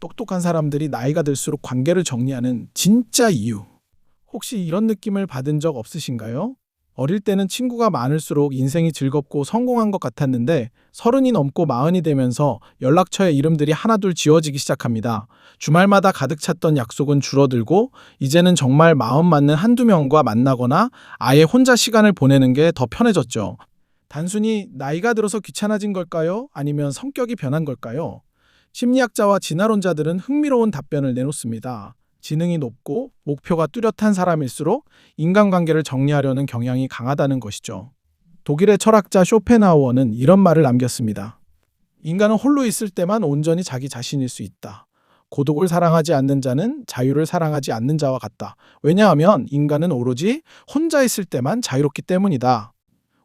똑똑한 사람들이 나이가 들수록 관계를 정리하는 진짜 이유. 혹시 이런 느낌을 받은 적 없으신가요? 어릴 때는 친구가 많을수록 인생이 즐겁고 성공한 것 같았는데 30이 넘고 40이 되면서 연락처에 이름들이 하나둘 지워지기 시작합니다. 주말마다 가득 찼던 약속은 줄어들고 이제는 정말 마음 맞는 한두 명과 만나거나 아예 혼자 시간을 보내는 게 더 편해졌죠. 단순히 나이가 들어서 귀찮아진 걸까요? 아니면 성격이 변한 걸까요? 심리학자와 진화론자들은 흥미로운 답변을 내놓습니다. 지능이 높고 목표가 뚜렷한 사람일수록 인간관계를 정리하려는 경향이 강하다는 것이죠. 독일의 철학자 쇼펜하우어는 이런 말을 남겼습니다. 인간은 홀로 있을 때만 온전히 자기 자신일 수 있다. 고독을 사랑하지 않는 자는 자유를 사랑하지 않는 자와 같다. 왜냐하면 인간은 오로지 혼자 있을 때만 자유롭기 때문이다.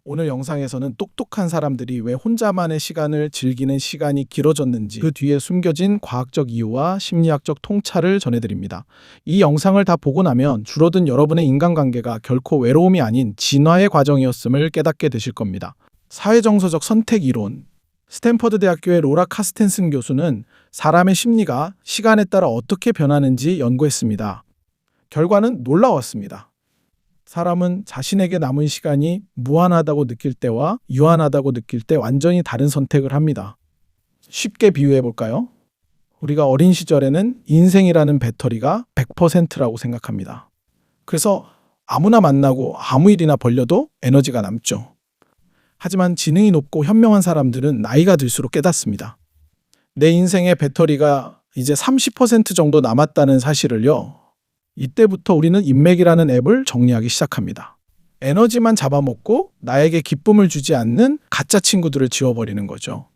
오늘 영상에서는 똑똑한 사람들이 왜 혼자만의 시간을 즐기는 시간이 길어졌는지 그 뒤에 숨겨진 과학적 이유와 심리학적 통찰을 전해드립니다. 이 영상을 다 보고 나면 줄어든 여러분의 인간관계가 결코 외로움이 아닌 진화의 과정이었음을 깨닫게 되실 겁니다. 사회정서적 선택 이론. 스탠퍼드 대학교의 로라 카스텐슨 교수는 사람의 심리가 시간에 따라 어떻게 변하는지 연구했습니다. 결과는 놀라웠습니다. 사람은 자신에게 남은 시간이 무한하다고 느낄 때와 유한하다고 느낄 때 완전히 다른 선택을 합니다. 쉽게 비유해 볼까요? 우리가 어린 시절에는 인생이라는 배터리가 100%라고 생각합니다. 그래서 아무나 만나고 아무 일이나 벌려도 에너지가 남죠. 하지만 지능이 높고 현명한 사람들은 나이가 들수록 깨닫습니다. 내 인생의 배터리가 이제 30% 정도 남았다는 사실을요. 이때부터 우리는 인맥이라는 앱을 정리하기 시작합니다. 에너지만 잡아먹고 나에게 기쁨을 주지 않는 가짜 친구들을 지워버리는 거죠.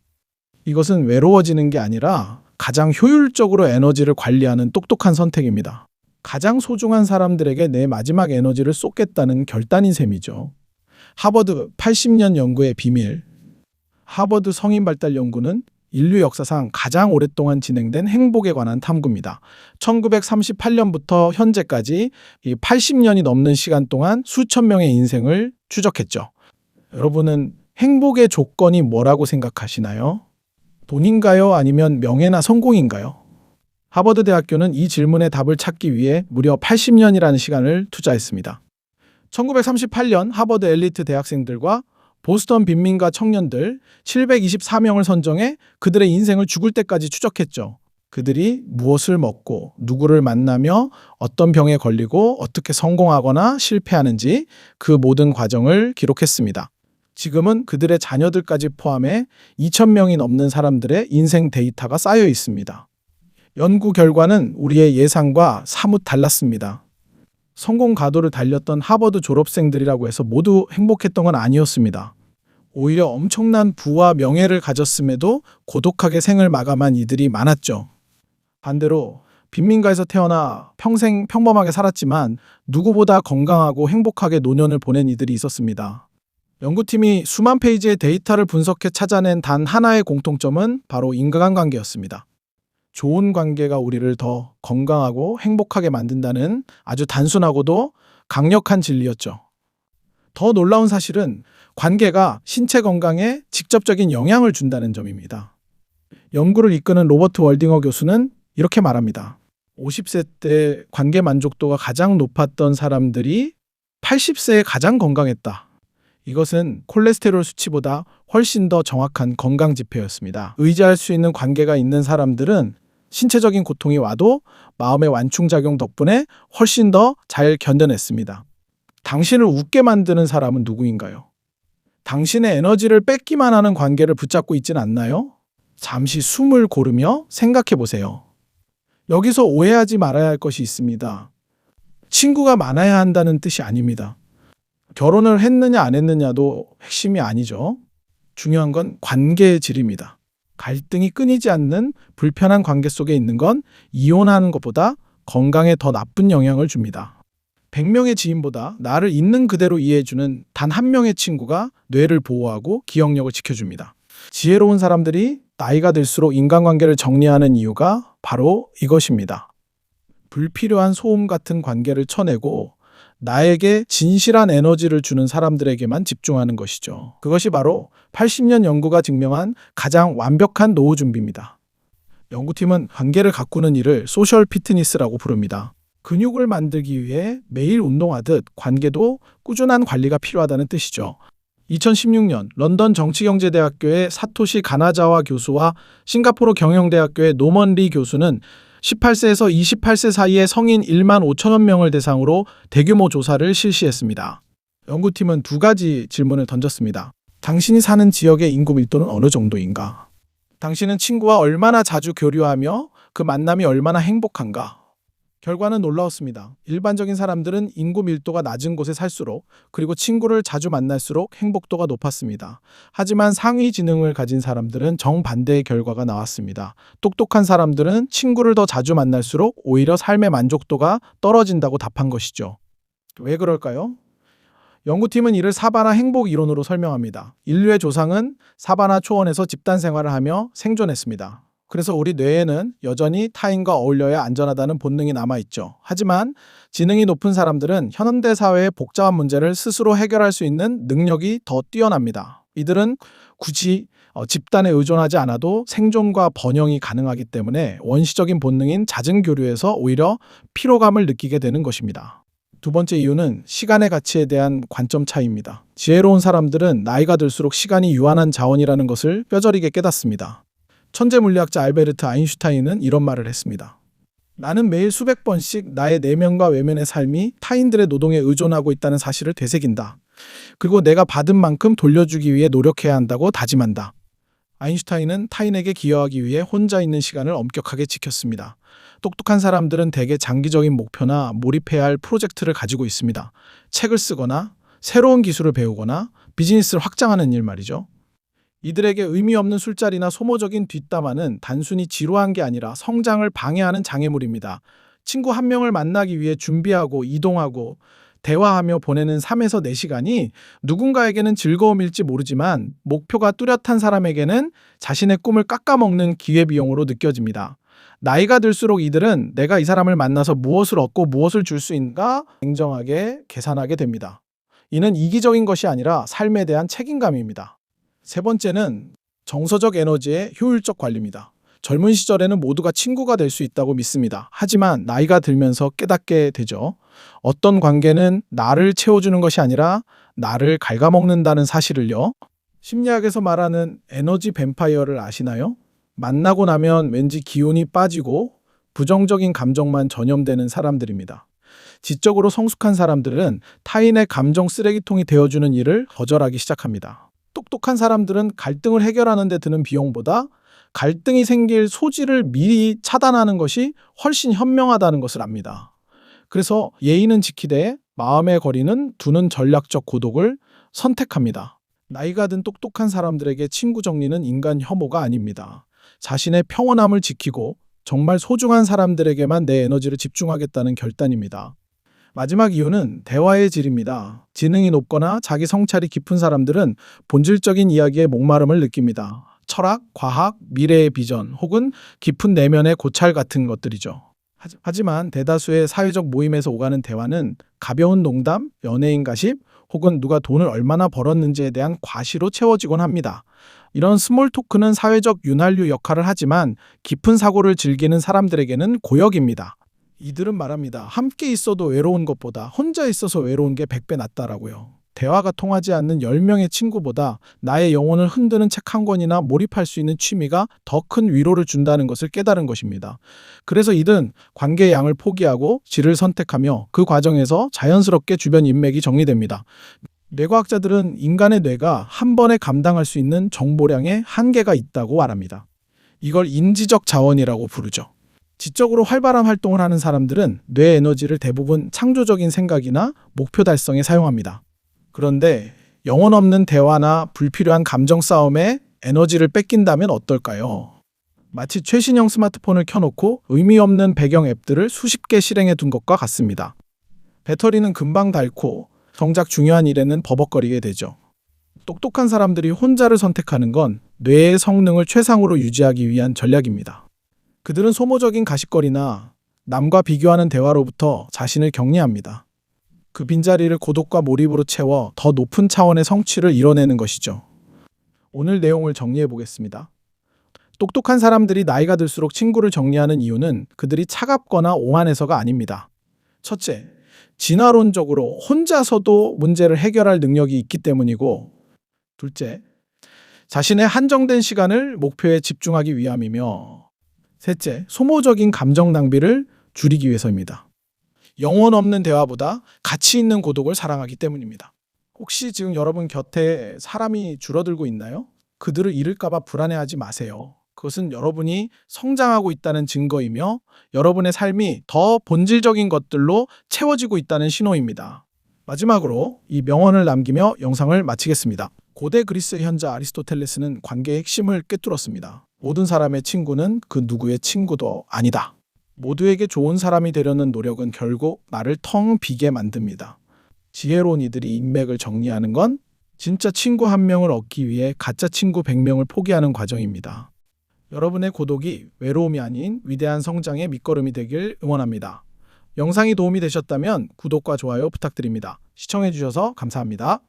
이것은 외로워지는 게 아니라 가장 효율적으로 에너지를 관리하는 똑똑한 선택입니다. 가장 소중한 사람들에게 내 마지막 에너지를 쏟겠다는 결단인 셈이죠. 하버드 80년 연구의 비밀. 하버드 성인발달 연구는 인류 역사상 가장 오랫동안 진행된 행복에 관한 탐구입니다. 1938년부터 현재까지 80년이 넘는 시간 동안 수천 명의 인생을 추적했죠. 여러분은 행복의 조건이 뭐라고 생각하시나요? 돈인가요? 아니면 명예나 성공인가요? 하버드 대학교는 이 질문의 답을 찾기 위해 무려 80년이라는 시간을 투자했습니다. 1938년 하버드 엘리트 대학생들과 보스턴 빈민가 청년들 724명을 선정해 그들의 인생을 죽을 때까지 추적했죠. 그들이 무엇을 먹고 누구를 만나며 어떤 병에 걸리고 어떻게 성공하거나 실패하는지 그 모든 과정을 기록했습니다. 지금은 그들의 자녀들까지 포함해 2,000명이 넘는 사람들의 인생 데이터가 쌓여 있습니다. 연구 결과는 우리의 예상과 사뭇 달랐습니다. 성공 가도를 달렸던 하버드 졸업생들이라고 해서 모두 행복했던 건 아니었습니다. 오히려 엄청난 부와 명예를 가졌음에도 고독하게 생을 마감한 이들이 많았죠. 반대로 빈민가에서 태어나 평생 평범하게 살았지만 누구보다 건강하고 행복하게 노년을 보낸 이들이 있었습니다. 연구팀이 수만 페이지의 데이터를 분석해 찾아낸 단 하나의 공통점은 바로 인간관계였습니다. 좋은 관계가 우리를 더 건강하고 행복하게 만든다는 아주 단순하고도 강력한 진리였죠. 더 놀라운 사실은 관계가 신체 건강에 직접적인 영향을 준다는 점입니다. 연구를 이끄는 로버트 월딩어 교수는 이렇게 말합니다. 50세 때 관계 만족도가 가장 높았던 사람들이 80세에 가장 건강했다. 이것은 콜레스테롤 수치보다 훨씬 더 정확한 건강 지표였습니다. 의지할 수 있는 관계가 있는 사람들은 신체적인 고통이 와도 마음의 완충작용 덕분에 훨씬 더 잘 견뎌냈습니다. 당신을 웃게 만드는 사람은 누구인가요? 당신의 에너지를 뺏기만 하는 관계를 붙잡고 있진 않나요? 잠시 숨을 고르며 생각해 보세요. 여기서 오해하지 말아야 할 것이 있습니다. 친구가 많아야 한다는 뜻이 아닙니다. 결혼을 했느냐 안 했느냐도 핵심이 아니죠. 중요한 건 관계의 질입니다. 갈등이 끊이지 않는 불편한 관계 속에 있는 건 이혼하는 것보다 건강에 더 나쁜 영향을 줍니다. 100명의 지인보다 나를 있는 그대로 이해해주는 단 한 명의 친구가 뇌를 보호하고 기억력을 지켜줍니다. 지혜로운 사람들이 나이가 들수록 인간관계를 정리하는 이유가 바로 이것입니다. 불필요한 소음 같은 관계를 쳐내고 나에게 진실한 에너지를 주는 사람들에게만 집중하는 것이죠. 그것이 바로 80년 연구가 증명한 가장 완벽한 노후 준비입니다. 연구팀은 관계를 가꾸는 일을 소셜 피트니스라고 부릅니다. 근육을 만들기 위해 매일 운동하듯 관계도 꾸준한 관리가 필요하다는 뜻이죠. 2016년 런던 정치경제대학교의 사토시 가나자와 교수와 싱가포르 경영대학교의 노먼 리 교수는 18세에서 28세 사이의 성인 1만 5천여 명을 대상으로 대규모 조사를 실시했습니다. 연구팀은 두 가지 질문을 던졌습니다. 당신이 사는 지역의 인구 밀도는 어느 정도인가? 당신은 친구와 얼마나 자주 교류하며 그 만남이 얼마나 행복한가? 결과는 놀라웠습니다. 일반적인 사람들은 인구 밀도가 낮은 곳에 살수록 그리고 친구를 자주 만날수록 행복도가 높았습니다. 하지만 상위 지능을 가진 사람들은 정반대의 결과가 나왔습니다. 똑똑한 사람들은 친구를 더 자주 만날수록 오히려 삶의 만족도가 떨어진다고 답한 것이죠. 왜 그럴까요? 연구팀은 이를 사바나 행복 이론으로 설명합니다. 인류의 조상은 사바나 초원에서 집단 생활을 하며 생존했습니다. 그래서 우리 뇌에는 여전히 타인과 어울려야 안전하다는 본능이 남아있죠. 하지만 지능이 높은 사람들은 현대 사회의 복잡한 문제를 스스로 해결할 수 있는 능력이 더 뛰어납니다. 이들은 굳이 집단에 의존하지 않아도 생존과 번영이 가능하기 때문에 원시적인 본능인 잦은 교류에서 오히려 피로감을 느끼게 되는 것입니다. 두 번째 이유는 시간의 가치에 대한 관점 차이입니다. 지혜로운 사람들은 나이가 들수록 시간이 유한한 자원이라는 것을 뼈저리게 깨닫습니다. 천재 물리학자 알베르트 아인슈타인은 이런 말을 했습니다. 나는 매일 수백 번씩 나의 내면과 외면의 삶이 타인들의 노동에 의존하고 있다는 사실을 되새긴다. 그리고 내가 받은 만큼 돌려주기 위해 노력해야 한다고 다짐한다. 아인슈타인은 타인에게 기여하기 위해 혼자 있는 시간을 엄격하게 지켰습니다. 똑똑한 사람들은 대개 장기적인 목표나 몰입해야 할 프로젝트를 가지고 있습니다. 책을 쓰거나 새로운 기술을 배우거나 비즈니스를 확장하는 일 말이죠. 이들에게 의미 없는 술자리나 소모적인 뒷담화는 단순히 지루한 게 아니라 성장을 방해하는 장애물입니다. 친구 한 명을 만나기 위해 준비하고 이동하고 대화하며 보내는 3에서 4시간이 누군가에게는 즐거움일지 모르지만 목표가 뚜렷한 사람에게는 자신의 꿈을 깎아먹는 기회비용으로 느껴집니다. 나이가 들수록 이들은 내가 이 사람을 만나서 무엇을 얻고 무엇을 줄 수 있는가 냉정하게 계산하게 됩니다. 이는 이기적인 것이 아니라 삶에 대한 책임감입니다. 세 번째는 정서적 에너지의 효율적 관리입니다. 젊은 시절에는 모두가 친구가 될 수 있다고 믿습니다. 하지만 나이가 들면서 깨닫게 되죠. 어떤 관계는 나를 채워주는 것이 아니라 나를 갉아먹는다는 사실을요. 심리학에서 말하는 에너지 뱀파이어를 아시나요? 만나고 나면 왠지 기운이 빠지고 부정적인 감정만 전염되는 사람들입니다. 지적으로 성숙한 사람들은 타인의 감정 쓰레기통이 되어주는 일을 거절하기 시작합니다. 똑똑한 사람들은 갈등을 해결하는 데 드는 비용보다 갈등이 생길 소지를 미리 차단하는 것이 훨씬 현명하다는 것을 압니다. 그래서 예의는 지키되 마음의 거리는 두는 전략적 고독을 선택합니다. 나이가 든 똑똑한 사람들에게 친구 정리는 인간 혐오가 아닙니다. 자신의 평온함을 지키고 정말 소중한 사람들에게만 내 에너지를 집중하겠다는 결단입니다. 마지막 이유는 대화의 질입니다. 지능이 높거나 자기 성찰이 깊은 사람들은 본질적인 이야기에 목마름을 느낍니다. 철학, 과학, 미래의 비전 혹은 깊은 내면의 고찰 같은 것들이죠. 하지만 대다수의 사회적 모임에서 오가는 대화는 가벼운 농담, 연예인 가십 혹은 누가 돈을 얼마나 벌었는지에 대한 과시로 채워지곤 합니다. 이런 스몰 토크는 사회적 윤활유 역할을 하지만 깊은 사고를 즐기는 사람들에게는 고역입니다. 이들은 말합니다. 함께 있어도 외로운 것보다 혼자 있어서 외로운 게 100배 낫다라고요. 대화가 통하지 않는 10명의 친구보다 나의 영혼을 흔드는 책 한 권이나 몰입할 수 있는 취미가 더 큰 위로를 준다는 것을 깨달은 것입니다. 그래서 이들은 관계의 양을 포기하고 질을 선택하며 그 과정에서 자연스럽게 주변 인맥이 정리됩니다. 뇌과학자들은 인간의 뇌가 한 번에 감당할 수 있는 정보량에 한계가 있다고 말합니다. 이걸 인지적 자원이라고 부르죠. 지적으로 활발한 활동을 하는 사람들은 뇌 에너지를 대부분 창조적인 생각이나 목표 달성에 사용합니다. 그런데 영혼 없는 대화나 불필요한 감정 싸움에 에너지를 뺏긴다면 어떨까요? 마치 최신형 스마트폰을 켜놓고 의미 없는 배경 앱들을 수십 개 실행해 둔 것과 같습니다. 배터리는 금방 닳고 정작 중요한 일에는 버벅거리게 되죠. 똑똑한 사람들이 혼자를 선택하는 건 뇌의 성능을 최상으로 유지하기 위한 전략입니다. 그들은 소모적인 가십거리나 남과 비교하는 대화로부터 자신을 격리합니다. 그 빈자리를 고독과 몰입으로 채워 더 높은 차원의 성취를 이뤄내는 것이죠. 오늘 내용을 정리해 보겠습니다. 똑똑한 사람들이 나이가 들수록 친구를 정리하는 이유는 그들이 차갑거나 오만해서가 아닙니다. 첫째, 진화론적으로 혼자서도 문제를 해결할 능력이 있기 때문이고, 둘째, 자신의 한정된 시간을 목표에 집중하기 위함이며, 셋째, 소모적인 감정 낭비를 줄이기 위해서입니다. 영혼 없는 대화보다 가치 있는 고독을 사랑하기 때문입니다. 혹시 지금 여러분 곁에 사람이 줄어들고 있나요? 그들을 잃을까봐 불안해하지 마세요. 그것은 여러분이 성장하고 있다는 증거이며 여러분의 삶이 더 본질적인 것들로 채워지고 있다는 신호입니다. 마지막으로 이 명언을 남기며 영상을 마치겠습니다. 고대 그리스 현자 아리스토텔레스는 관계의 핵심을 꿰뚫었습니다. 모든 사람의 친구는 그 누구의 친구도 아니다. 모두에게 좋은 사람이 되려는 노력은 결국 나를 텅 비게 만듭니다. 지혜로운 이들이 인맥을 정리하는 건 진짜 친구 한 명을 얻기 위해 가짜 친구 100명을 포기하는 과정입니다. 여러분의 고독이 외로움이 아닌 위대한 성장의 밑거름이 되길 응원합니다. 영상이 도움이 되셨다면 구독과 좋아요 부탁드립니다. 시청해주셔서 감사합니다.